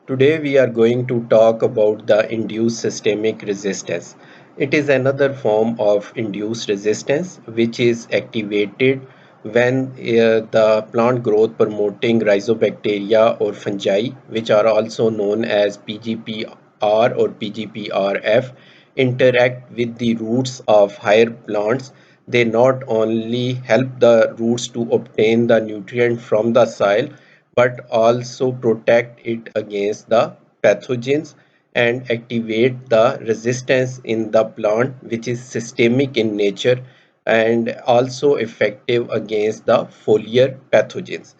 Today we are going to talk about the induced systemic resistance. It is another form of induced resistance which is activated when the plant growth promoting rhizobacteria or fungi, which are also known as PGPR or PGPRF, interact with the roots of higher plants. They not only help the roots to obtain the nutrient from the soil but also protect it against the pathogens and activate the resistance in the plant, which is systemic in nature and also effective against the foliar pathogens.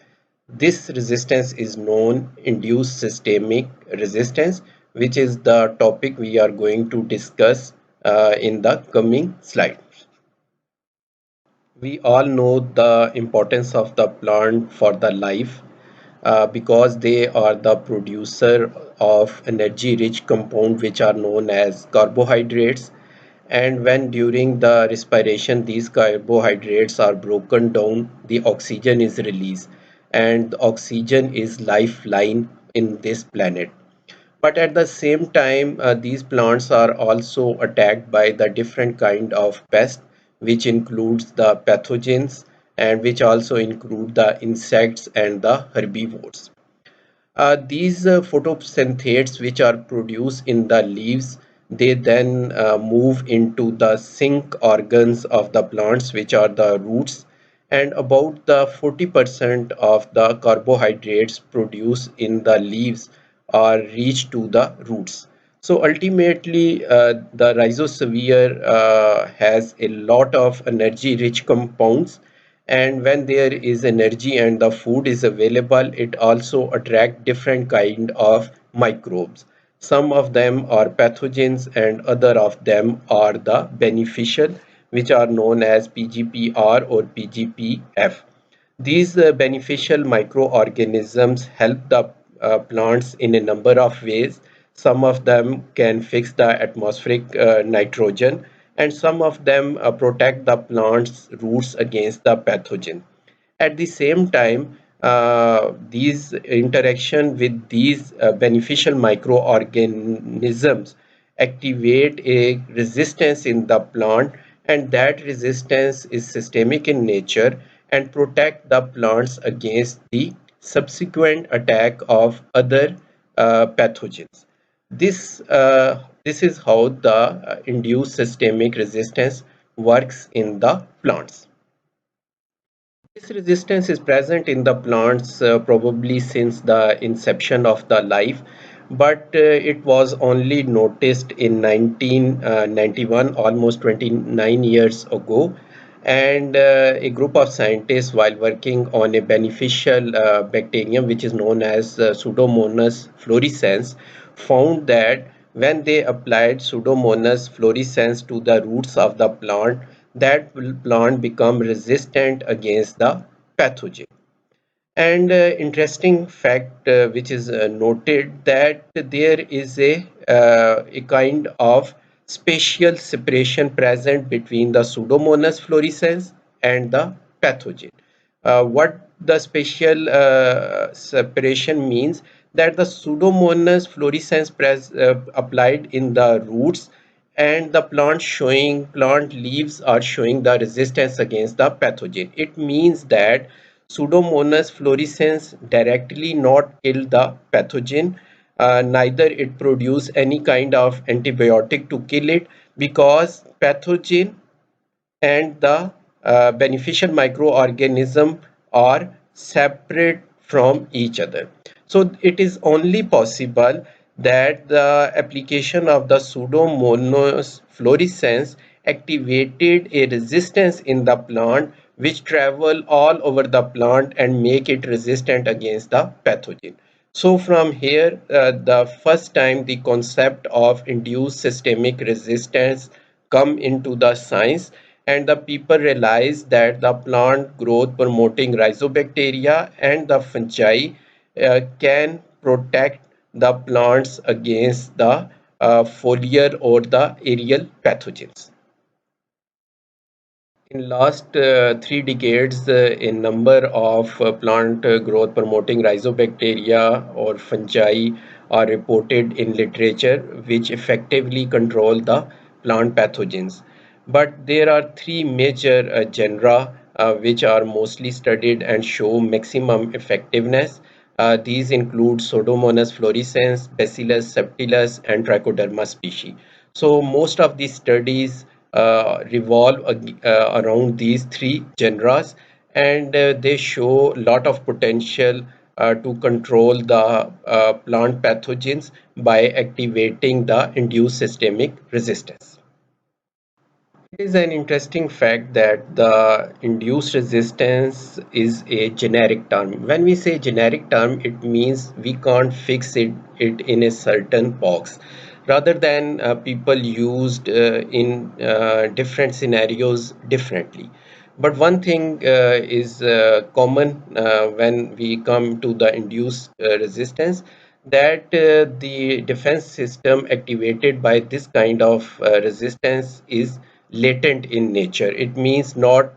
This resistance is known induced systemic resistance, which is the topic we are going to discuss in the coming slides. We all know the importance of the plant for the life because they are the producer of energy rich compound which are known as carbohydrates, and when during the respiration these carbohydrates are broken down, the oxygen is released, and the oxygen is lifeline in this planet. But at the same time, these plants are also attacked by the different kind of pests, which includes the pathogens and which also include the insects and the herbivores. These photosynthetes which are produced in the leaves, they then move into the sink organs of the plants, which are the roots, and about the 40% of the carbohydrates produced in the leaves are reached to the roots. So ultimately, the rhizosphere has a lot of energy rich compounds, and when there is energy and the food is available, it also attract different kind of microbes. Some of them are pathogens and other of them are the beneficial, which are known as PGPR or PGPF. These beneficial microorganisms help the plants in a number of ways. Some of them can fix the atmospheric nitrogen, and some of them protect the plant's roots against the pathogen. At the same time, these interaction with these beneficial microorganisms activate a resistance in the plant, and that resistance is systemic in nature and protect the plants against the subsequent attack of other pathogens. This is how the induced systemic resistance works in the plants. This resistance is present in the plants probably since the inception of the life, but it was only noticed in 1991, almost 29 years ago, and a group of scientists, while working on a beneficial bacterium which is known as Pseudomonas fluorescens, found that when they applied Pseudomonas fluorescens to the roots of the plant, that plant become resistant against the pathogen. And interesting fact which is noted that there is a kind of spatial separation present between the Pseudomonas fluorescens and the pathogen. What the spatial separation means, that the Pseudomonas fluorescens applied in the roots, and the plant leaves are showing the resistance against the pathogen. It means that Pseudomonas fluorescens directly not kill the pathogen, neither it produce any kind of antibiotic to kill it, because pathogen and the beneficial microorganism are separate from each other. So it is only possible that the application of the Pseudomonas fluorescens activated a resistance in the plant which travel all over the plant and make it resistant against the pathogen. So from here, the first time the concept of induced systemic resistance come into the science, and the people realize that the plant growth promoting rhizobacteria and the fungi can protect the plants against the foliar or the aerial pathogens. In last 3 decades, a number of plant growth promoting rhizobacteria or fungi are reported in literature which effectively control the plant pathogens. But there are three major genera which are mostly studied and show maximum effectiveness. These include Pseudomonas fluorescens, Bacillus subtilis, and Trichoderma species. So most of these studies revolve around these three genres, and they show a lot of potential to control the plant pathogens by activating the induced systemic resistance. It is an interesting fact that the induced resistance is a generic term. When we say generic term, it means we can't fix it in a certain box. Rather than people used in different scenarios differently. But one thing is common when we come to the induced resistance, that the defense system activated by this kind of resistance is latent in nature. It means not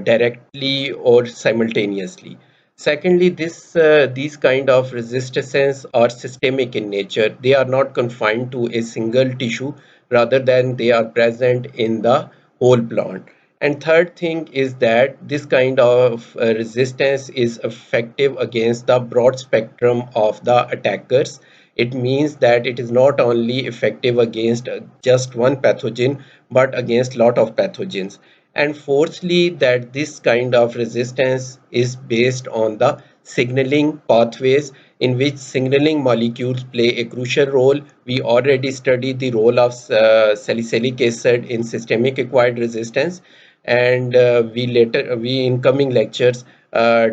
directly or simultaneously. Secondly, these kind of resistances are systemic in nature. They are not confined to a single tissue, rather than they are present in the whole plant. And third thing is that this kind of resistance is effective against the broad spectrum of the attackers. It means that it is not only effective against just one pathogen, but against lot of pathogens. And fourthly, that this kind of resistance is based on the signaling pathways, in which signaling molecules play a crucial role. We already studied the role of salicylic acid in systemic acquired resistance, and we in coming lectures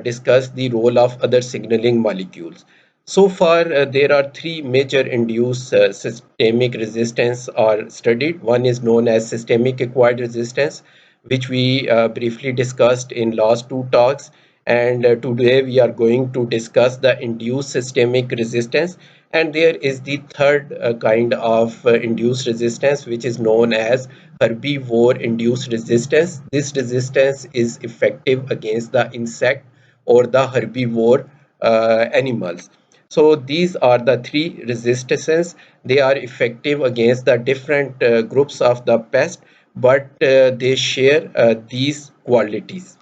discuss the role of other signaling molecules. So far, there are three major induced systemic resistance are studied. One is known as systemic acquired resistance, which we briefly discussed in last two talks. And today we are going to discuss the induced systemic resistance. And there is the third kind of induced resistance, which is known as herbivore induced resistance. This resistance is effective against the insect or the herbivore animals. So these are the three resistances. They are effective against the different groups of the pest, but they share these qualities.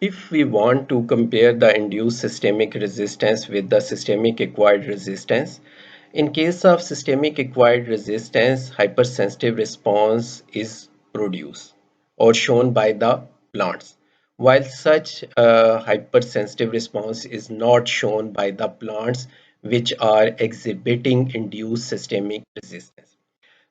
If we want to compare the induced systemic resistance with the systemic acquired resistance, in case of systemic acquired resistance, hypersensitive response is produced or shown by the plants, while such hypersensitive response is not shown by the plants which are exhibiting induced systemic resistance.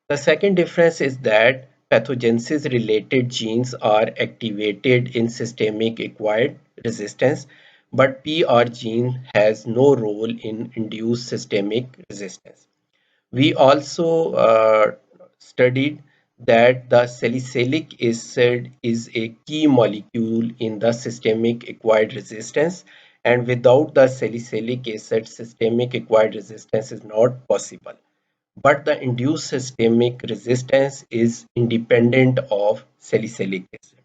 The second difference is that pathogenesis related genes are activated in systemic acquired resistance, but PR gene has no role in induced systemic resistance. We also studied that the salicylic acid is a key molecule in the systemic acquired resistance, and without the salicylic acid, systemic acquired resistance is not possible. But the induced systemic resistance is independent of salicylic acid.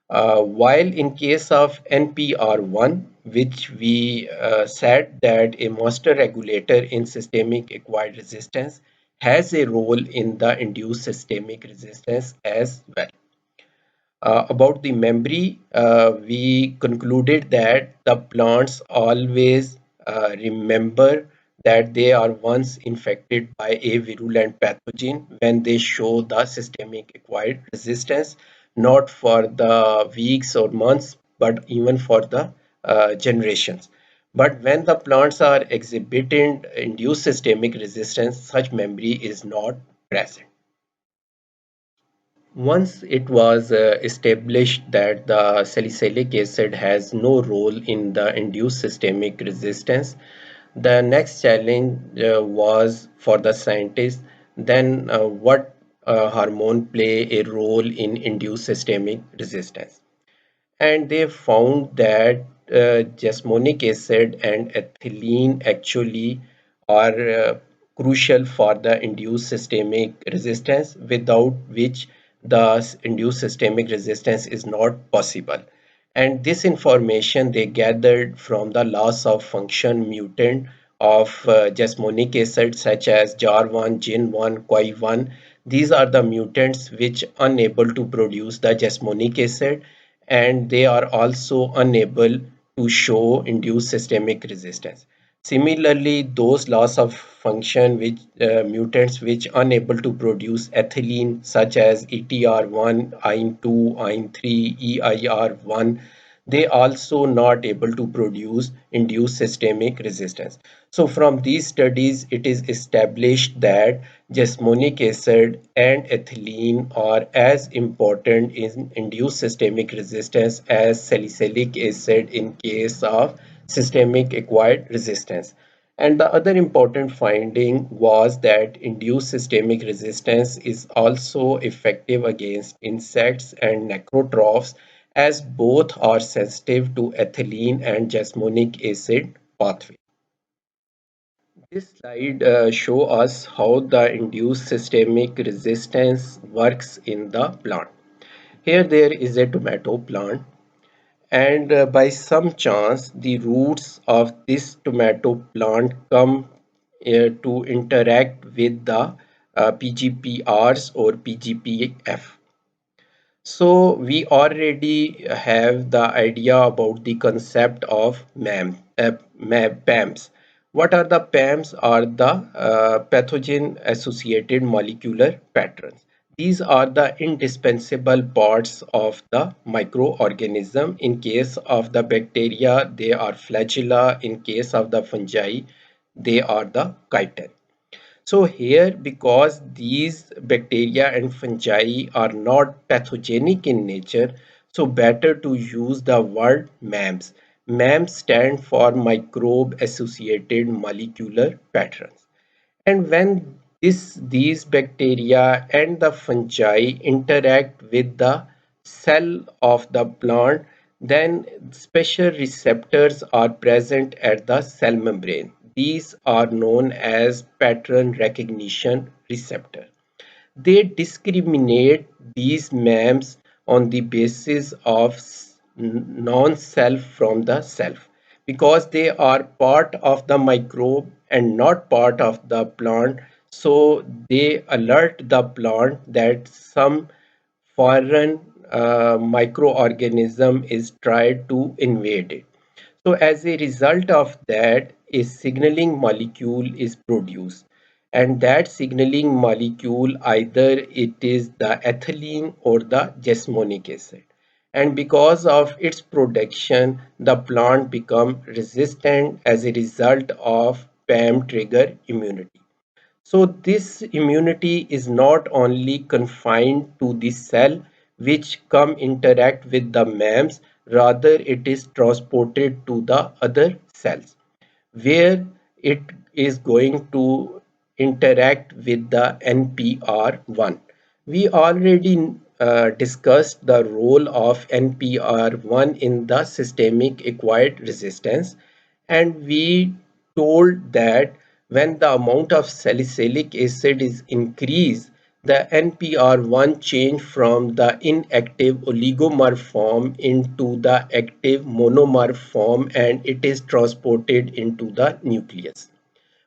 While in case of NPR1, which we said that a master regulator in systemic acquired resistance has a role in the induced systemic resistance as well. About the memory, we concluded that the plants always remember that they are once infected by a virulent pathogen when they show the systemic acquired resistance, not for the weeks or months, but even for the generations. But when the plants are exhibiting induced systemic resistance, such memory is not present. Once it was established that the salicylic acid has no role in the induced systemic resistance, the next challenge was for the scientists then what hormone play a role in induced systemic resistance. And they found that jasmonic acid and ethylene actually are crucial for the induced systemic resistance, without which the induced systemic resistance is not possible. And this information they gathered from the loss of function mutant of jasmonic acid such as JAR1, JIN1, COI1. These are the mutants which unable to produce the jasmonic acid, and they are also unable to show induced systemic resistance. Similarly, those loss of function which mutants which unable to produce ethylene such as ETR1, IN2, IN3, EIR1, they also not able to produce induced systemic resistance. So from these studies, it is established that jasmonic acid and ethylene are as important in induced systemic resistance as salicylic acid in case of systemic acquired resistance. And the other important finding was that induced systemic resistance is also effective against insects and necrotrophs, as both are sensitive to ethylene and jasmonic acid pathway. This slide show us how the induced systemic resistance works in the plant. Here there is a tomato plant, and by some chance the roots of this tomato plant come to interact with the PGPRs or PGPF. So we already have the idea about the concept of PAMs. What are the PAMs? Are the pathogen associated molecular patterns. These are the indispensable parts of the microorganism. In case of the bacteria, they are flagella. In case of the fungi, they are the chitin. So here, because these bacteria and fungi are not pathogenic in nature, so better to use the word MAMS. MAMS stand for microbe associated molecular patterns. And when these bacteria and the fungi interact with the cell of the plant, then special receptors are present at the cell membrane. These are known as pattern recognition receptor. They discriminate these MAMs on the basis of non-self from the self, because they are part of the microbe and not part of the plant. So they alert the plant that some foreign microorganism is tried to invade it. So as a result of that, a signaling molecule is produced, and that signaling molecule either it is the ethylene or the jasmonic acid. And because of its production, the plant become resistant as a result of PAM trigger immunity. So this immunity is not only confined to the cell which come interact with the MAMS, rather it is transported to the other cells where it is going to interact with the NPR1. We already discussed the role of NPR1 in the systemic acquired resistance, and we told that when the amount of salicylic acid is increased, the NPR1 change from the inactive oligomer form into the active monomer form, and it is transported into the nucleus.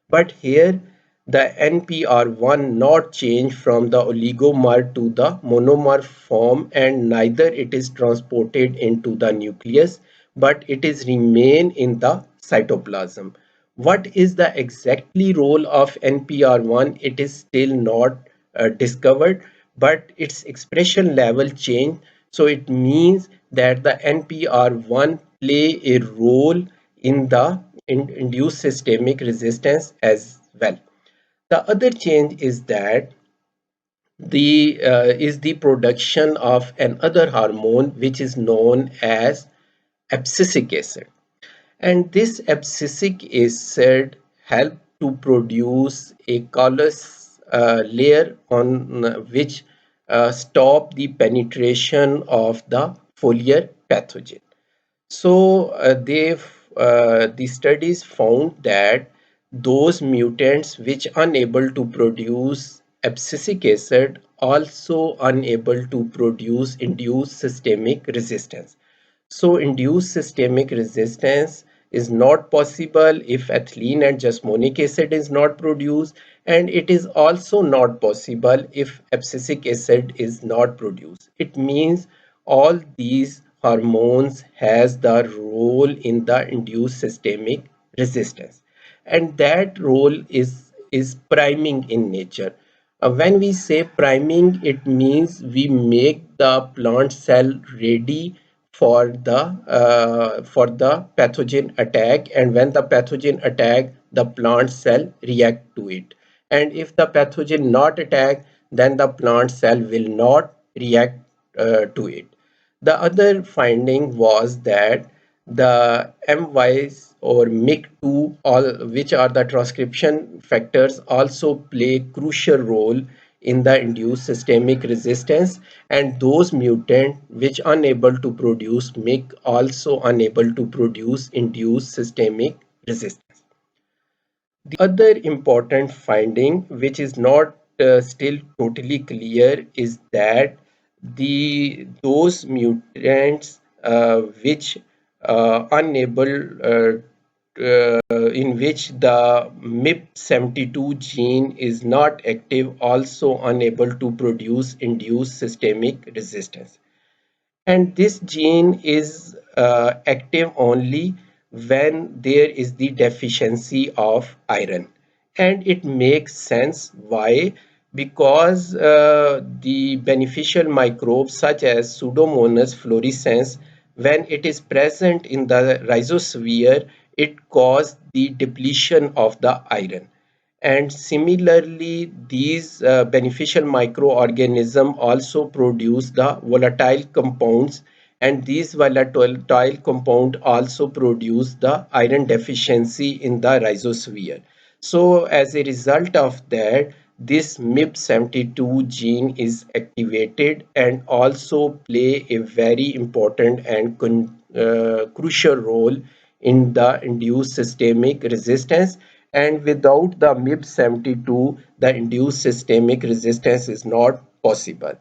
But here the NPR1 not change from the oligomer to the monomer form, and neither it is transported into the nucleus, but it is remain in the cytoplasm. What is the exactly role of NPR1? It is still not discovered, but its expression level change. So it means that the NPR1 play a role in the induced systemic resistance as well. The other change is that the production of another hormone which is known as abscisic acid, and this abscisic acid help to produce a callus layer on which stop the penetration of the foliar pathogen. So the studies found that those mutants which unable to produce abscisic acid also unable to produce induced systemic resistance. So induced systemic resistance is not possible if ethylene and jasmonic acid is not produced, and it is also not possible if abscisic acid is not produced. It means all these hormones has the role in the induced systemic resistance, and that role is priming in nature. When we say priming, it means we make the plant cell ready for the pathogen attack, and when the pathogen attack, the plant cell react to it. And if the pathogen not attack, then the plant cell will not react to it. The other finding was that the MYs or MYC2, all which are the transcription factors, also play crucial role in the induced systemic resistance, and those mutant which unable to produce MYC also unable to produce induced systemic resistance. The other important finding, which is not still totally clear, is that the those mutants which unable in which the MYB72 gene is not active also unable to produce induced systemic resistance, and this gene is active only when there is the deficiency of iron. And it makes sense. Why? Because the beneficial microbes such as pseudomonas fluorescens, when it is present in the rhizosphere, it causes the depletion of the iron. And similarly, these beneficial microorganisms also produce the volatile compounds, and these volatile compounds also produce the iron deficiency in the rhizosphere. So as a result of that, this MYB72 gene is activated and also play a very important and crucial role in the induced systemic resistance, and without the MYB72, the induced systemic resistance is not possible.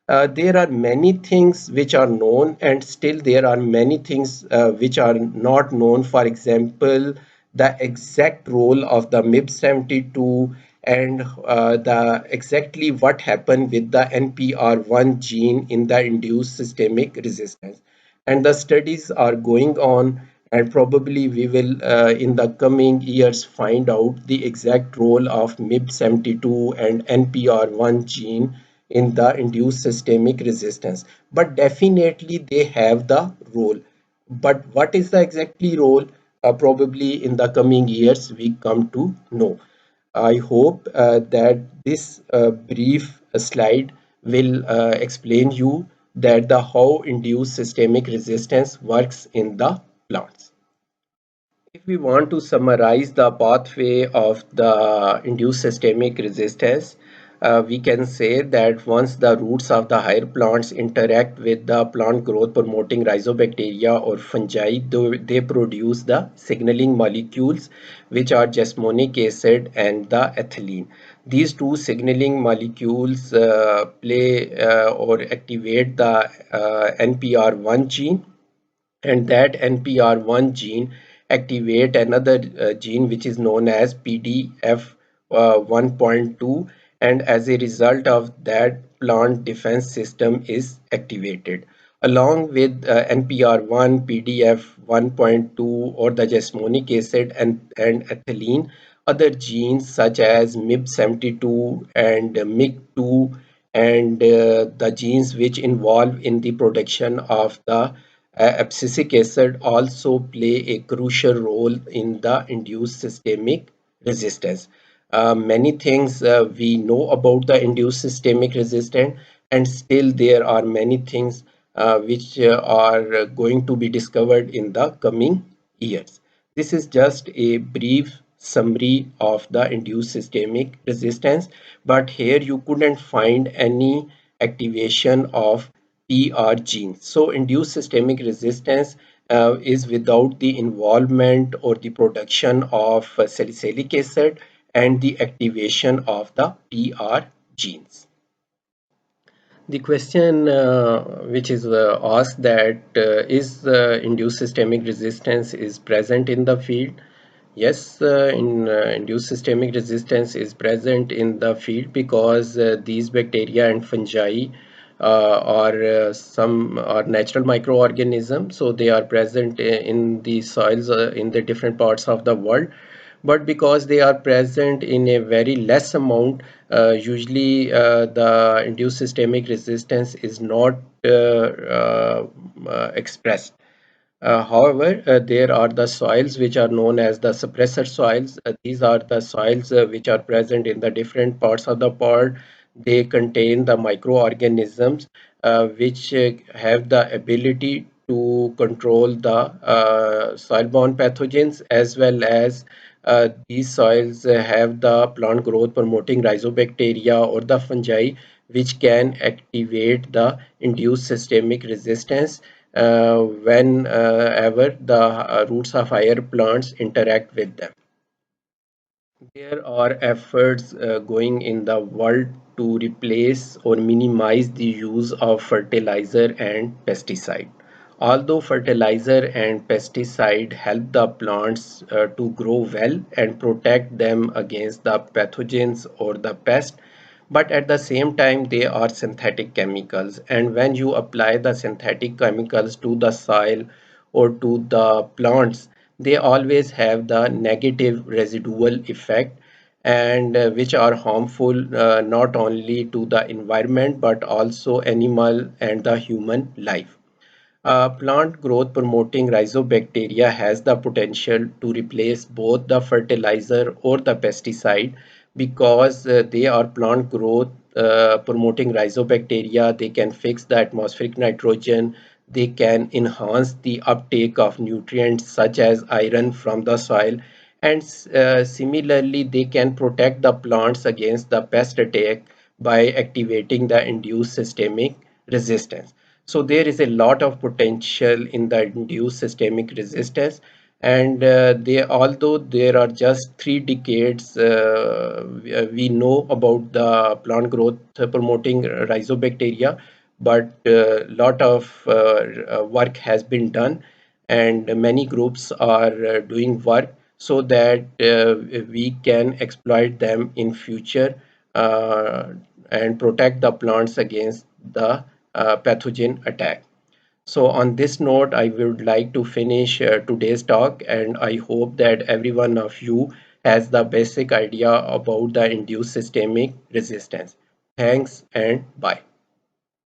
There are many things which are known, and still there are many things which are not known. For example, the exact role of the MYB72 and the exactly what happened with the NPR1 gene in the induced systemic resistance. And the studies are going on, and probably we will in the coming years find out the exact role of MYB72 and NPR1 gene in the induced systemic resistance. But definitely they have the role. But what is the exactly role? Probably in the coming years we come to know. I hope that this brief slide will explain you that the how induced systemic resistance works in the plants. If we want to summarize the pathway of the induced systemic resistance, we can say that once the roots of the higher plants interact with the plant growth promoting rhizobacteria or fungi, they produce the signaling molecules which are jasmonic acid and the ethylene. These two signaling molecules play or activate the NPR1 gene, and that NPR1 gene activate another gene which is known as PDF 1.2, and as a result of that, plant defense system is activated. Along with NPR1, PDF 1.2, or the jasmonic acid and ethylene, other genes such as MYB72 and MYC2 and the genes which involve in the production of the abscisic acid also play a crucial role in the induced systemic resistance. Many things we know about the induced systemic resistance, and still there are many things which are going to be discovered in the coming years. This is just a brief summary of the induced systemic resistance, but here you couldn't find any activation of PR genes. So induced systemic resistance is without the involvement or the production of salicylic acid and the activation of the PR genes. The question which is asked that is induced systemic resistance is present in the field? Yes, induced systemic resistance is present in the field because these bacteria and fungi are natural microorganisms, so they are present in the soils in the different parts of the world. But because they are present in a very less amount, usually the induced systemic resistance is not expressed. However, there are the soils which are known as the suppressor soils. These are the soils which are present in the different parts of the world. They contain the microorganisms which have the ability to control the soil-borne pathogens, as well as these soils have the plant growth promoting rhizobacteria or the fungi which can activate the induced systemic resistance whenever the roots of higher plants interact with them. There are efforts going in the world to replace or minimize the use of fertilizer and pesticide. Although fertilizer and pesticide help the plants to grow well and protect them against the pathogens or the pest, but at the same time they are synthetic chemicals, and when you apply the synthetic chemicals to the soil or to the plants, they always have the negative residual effect, and which are harmful not only to the environment but also animal and the human life. Plant growth promoting rhizobacteria has the potential to replace both the fertilizer or the pesticide because they are plant growth promoting rhizobacteria. They can fix the atmospheric nitrogen, they can enhance the uptake of nutrients such as iron from the soil, and similarly they can protect the plants against the pest attack by activating the induced systemic resistance. So there is a lot of potential in the induced systemic resistance, and although there are just 3 decades, we know about the plant growth promoting rhizobacteria, but a lot of work has been done, and many groups are doing work so that we can exploit them in future uh, and protect the plants against the pathogen attack. So on this note, I would like to finish today's talk, and I hope that every one of you has the basic idea about the induced systemic resistance. Thanks and bye.